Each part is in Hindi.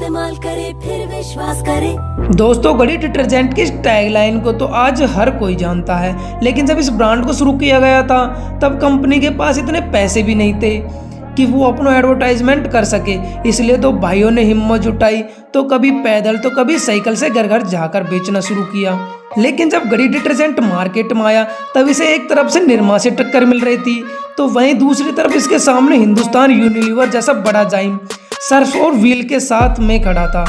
इस्तेमाल करे फिर विश्वास करे। दोस्तों, घड़ी डिटर्जेंट की इस टैगलाइन को तो आज हर कोई जानता है, लेकिन जब इस ब्रांड को शुरू किया गया था तब कंपनी के पास इतने पैसे भी नहीं थे कि वो अपना एडवर्टाइजमेंट कर सके। इसलिए तो भाइयों ने हिम्मत जुटाई, तो कभी पैदल तो कभी साइकिल से घर घर जाकर बेचना शुरू किया। लेकिन जब घड़ी डिटर्जेंट मार्केट में आया तब इसे एक तरफ से निरमा से टक्कर मिल रही थी, तो वहीं दूसरी तरफ इसके सामने हिंदुस्तान यूनिलीवर जैसा बड़ा जाइम सर्फ और व्हील के साथ में खड़ा था।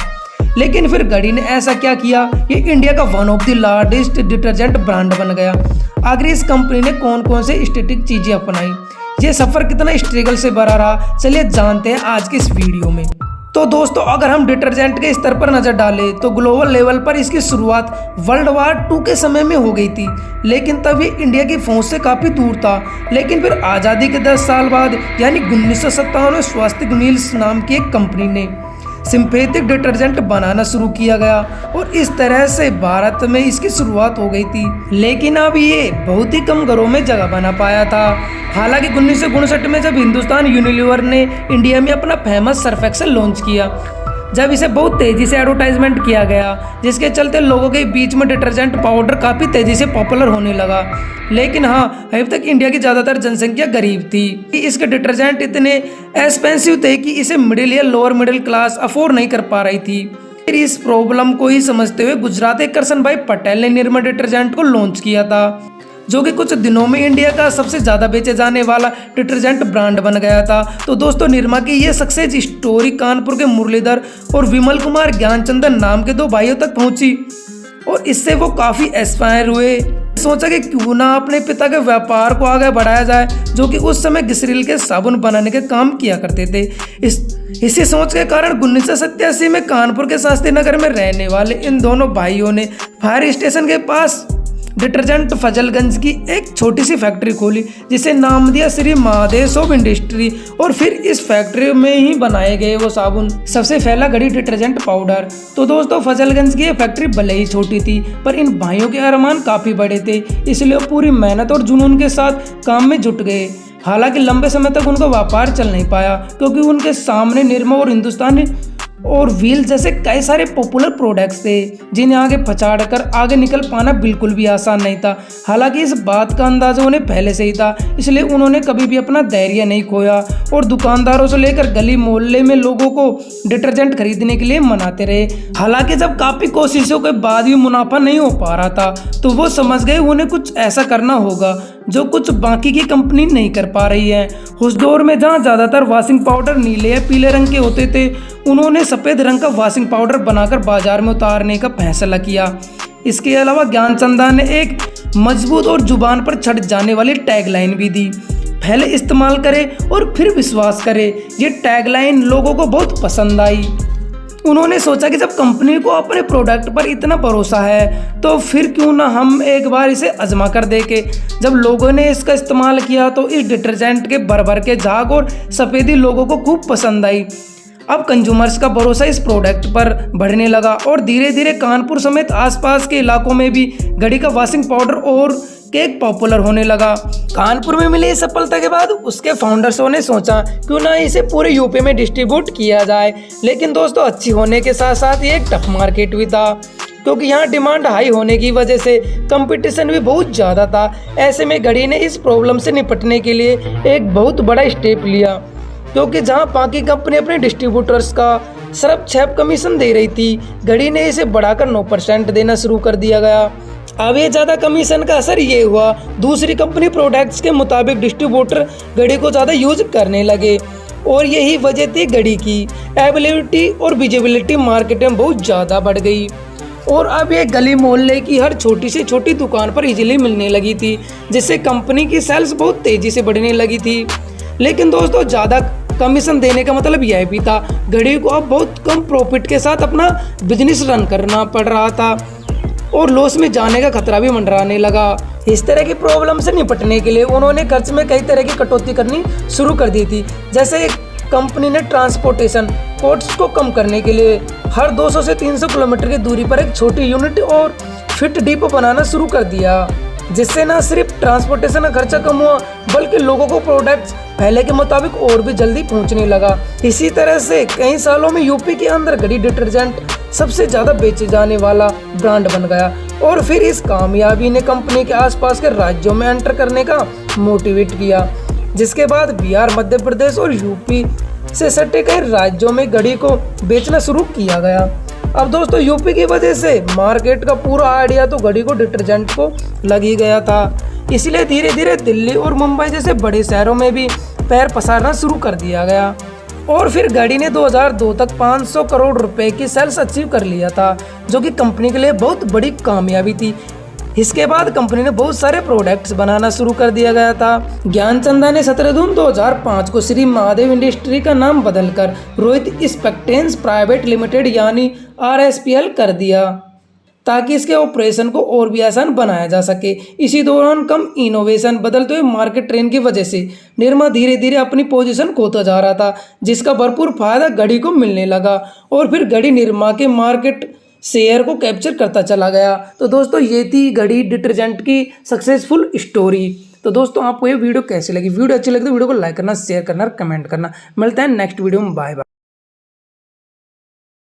लेकिन फिर घड़ी ने ऐसा क्या किया, ये इंडिया का one of the largest detergent brand बन गया। आखिर इस कंपनी ने कौन कौन से स्टैटिक चीजें अपनाई, ये सफर कितना स्ट्रगल से भरा रहा, चलिए जानते हैं आज की इस वीडियो में। तो दोस्तों, अगर हम डिटर्जेंट के स्तर पर नजर डालें तो ग्लोबल लेवल पर इसकी शुरुआत वर्ल्ड वार 2 के समय में हो गई थी, लेकिन तब ये इंडिया की फौज से काफ़ी दूर था। लेकिन फिर आज़ादी के 10 साल बाद यानी 1957 में स्वास्तिक नील्स नाम की एक कंपनी ने सिंथेटिक डिटर्जेंट बनाना शुरू किया गया और इस तरह से भारत में इसकी शुरुआत हो गई थी। लेकिन अब ये बहुत ही कम घरों में जगह बना पाया था। हालांकि 1959 में जब हिंदुस्तान यूनिलीवर ने इंडिया में अपना फेमस सर्फ एक्सेल लॉन्च किया, जब इसे बहुत तेजी से एडवर्टाइजमेंट किया गया, जिसके चलते लोगों के बीच में डिटर्जेंट पाउडर काफ़ी तेजी से पॉपुलर होने लगा। लेकिन हाँ, अभी तक इंडिया की ज़्यादातर जनसंख्या गरीब थी। इसके डिटर्जेंट इतने एक्सपेंसिव थे कि इसे मिडिल या लोअर मिडिल क्लास अफोर्ड नहीं कर पा रही थी। फिर इस प्रॉब्लम को ही समझते हुए गुजरात के करसन भाई पटेल ने निर्मा डिटर्जेंट को लॉन्च किया था, जो कि कुछ दिनों में इंडिया का सबसे ज़्यादा बेचे जाने वाला डिटर्जेंट ब्रांड बन गया था। तो दोस्तों, निर्मा की ये सक्सेस स्टोरी कानपुर के मुरलीधर और विमल कुमार ज्ञानचंदन नाम के 2 भाइयों तक पहुंची और इससे वो काफ़ी इंस्पायर हुए। सोचा कि क्यों ना अपने पिता के व्यापार को आगे बढ़ाया जाए, जो कि उस समय ग्लिसरीन के साबुन बनाने के काम किया करते थे। इसी सोच के कारण 1987 में कानपुर के शास्त्री नगर में रहने वाले इन दोनों भाइयों ने फायर स्टेशन के पास डिटर्जेंट फजलगंज की एक छोटी सी फैक्ट्री खोली, जिसे नाम दिया श्री महादेव सोप इंडस्ट्री। और फिर इस फैक्ट्री में ही बनाए गए वो साबुन सबसे पहला घड़ी डिटर्जेंट पाउडर। तो दोस्तों, फजलगंज की ये फैक्ट्री भले ही छोटी थी, पर इन भाइयों के अरमान काफ़ी बड़े थे, इसलिए पूरी मेहनत और जुनून के साथ काम में जुट गए। हालांकि लंबे समय तक उनका व्यापार चल नहीं पाया, क्योंकि उनके सामने निर्मा और हिंदुस्तानी और व्हील जैसे कई सारे पॉपुलर प्रोडक्ट्स थे, जिन्हें आगे पछाड़ कर आगे निकल पाना बिल्कुल भी आसान नहीं था। हालांकि इस बात का अंदाजा उन्हें पहले से ही था, इसलिए उन्होंने कभी भी अपना धैर्य नहीं खोया और दुकानदारों से लेकर गली मोहल्ले में लोगों को डिटर्जेंट खरीदने के लिए मनाते रहे। हालांकि जब काफ़ी कोशिशों के बाद भी मुनाफा नहीं हो पा रहा था, तो वो समझ गए उन्हें कुछ ऐसा करना होगा जो कुछ बाकी की कंपनी नहीं कर पा रही है। उस दौर में जहाँ ज़्यादातर वॉशिंग पाउडर नीले या पीले रंग के होते थे, उन्होंने सफ़ेद रंग का वॉशिंग पाउडर बनाकर बाजार में उतारने का फैसला किया। इसके अलावा ज्ञानचंदा ने एक मजबूत और जुबान पर छट जाने वाली टैगलाइन भी दी, पहले इस्तेमाल करें और फिर विश्वास करें। ये टैगलाइन लोगों को बहुत पसंद आई। उन्होंने सोचा कि जब कंपनी को अपने प्रोडक्ट पर इतना भरोसा है, तो फिर क्यों ना हम एक बार इसे आजमा कर देखें। जब लोगों ने इसका इस्तेमाल किया तो इस डिटर्जेंट के भर के झाग और सफ़ेदी लोगों को खूब पसंद आई। अब कंज्यूमर्स का भरोसा इस प्रोडक्ट पर बढ़ने लगा और धीरे धीरे कानपुर समेत आसपास के इलाकों में भी घड़ी का वॉशिंग पाउडर और केक पॉपुलर होने लगा। कानपुर में मिली इस सफलता के बाद उसके फाउंडर्सों ने सोचा क्यों ना इसे पूरे यूपी में डिस्ट्रीब्यूट किया जाए। लेकिन दोस्तों, अच्छी होने के साथ साथ ये एक टफ मार्केट भी था, क्योंकि यहाँ डिमांड हाई होने की वजह से कंपटीशन भी बहुत ज़्यादा था। ऐसे में घड़ी ने इस प्रॉब्लम से निपटने के लिए एक बहुत बड़ा स्टेप लिया, क्योंकि जहाँ बाकी कंपनी अपने डिस्ट्रीब्यूटर्स का सिर्फ 6 कमीशन दे रही थी, घड़ी ने इसे बढ़ाकर 9% देना शुरू कर दिया गया। अब ये ज़्यादा कमीशन का असर ये हुआ, दूसरी कंपनी प्रोडक्ट्स के मुताबिक डिस्ट्रीब्यूटर घड़ी को ज़्यादा यूज करने लगे और यही वजह थी घड़ी की अवेलेबिलिटी और विजिबिलिटी मार्केट में बहुत ज़्यादा बढ़ गई। और अब ये गली मोहल्ले की हर छोटी से छोटी दुकान पर इजीली मिलने लगी थी, जिससे कंपनी की सेल्स बहुत तेज़ी से बढ़ने लगी थी। लेकिन दोस्तों, ज़्यादा कमीशन देने का मतलब यह भी था, घड़ी को अब बहुत कम प्रॉफिट के साथ अपना बिजनेस रन करना पड़ रहा था और लॉस में जाने का खतरा भी मंडराने लगा। इस तरह की प्रॉब्लम से निपटने के लिए उन्होंने खर्च में कई तरह की कटौती करनी शुरू कर दी थी। जैसे कंपनी ने ट्रांसपोर्टेशन कॉस्ट को कम करने के लिए हर 200 से 300 किलोमीटर की दूरी पर एक छोटी यूनिट और फिट डिपो बनाना शुरू कर दिया, जिससे न सिर्फ ट्रांसपोर्टेशन का खर्चा कम हुआ, बल्कि लोगों को प्रोडक्ट्स पहले के मुताबिक और भी जल्दी पहुंचने लगा। इसी तरह से कई सालों में यूपी के अंदर घड़ी डिटर्जेंट सबसे ज़्यादा बेचे जाने वाला ब्रांड बन गया और फिर इस कामयाबी ने कंपनी के आसपास के राज्यों में एंटर करने का मोटिवेट किया, जिसके बाद बिहार, मध्य प्रदेश और यूपी से सटे कई राज्यों में घड़ी को बेचना शुरू किया गया। अब दोस्तों यूपी की वजह से मार्केट का पूरा आइडिया तो घड़ी को डिटर्जेंट को लग ही गया था, इसलिए धीरे धीरे दिल्ली और मुंबई जैसे बड़े शहरों में भी पैर पसारना शुरू कर दिया गया और फिर घड़ी ने 2002 तक 500 करोड़ रुपए की सेल्स अचीव कर लिया था, जो कि कंपनी के लिए बहुत बड़ी कामयाबी थी। इसके बाद कंपनी ने बहुत सारे प्रोडक्ट्स बनाना शुरू कर दिया गया था। ज्ञानचंदा ने 17 जून 2005 को श्री महादेव इंडस्ट्री का नाम बदलकर रोहित स्पेक्टेंस प्राइवेट लिमिटेड यानी RSPL कर दिया, ताकि इसके ऑपरेशन को और भी आसान बनाया जा सके। इसी दौरान कम इनोवेशन, बदलते हुए मार्केट ट्रेंड की वजह से निरमा धीरे धीरे अपनी पोजीशन खोता जा रहा था, जिसका भरपूर फायदा घड़ी को मिलने लगा और फिर घड़ी निरमा के मार्केट शेयर को कैप्चर करता चला गया। तो दोस्तों ये थी घड़ी डिटर्जेंट की सक्सेसफुल स्टोरी। तो दोस्तों आपको ये वीडियो कैसी लगी? वीडियो अच्छी लगी तो वीडियो को लाइक करना, शेयर करना और कमेंट करना। मिलते हैं नेक्स्ट वीडियो में। Bye bye.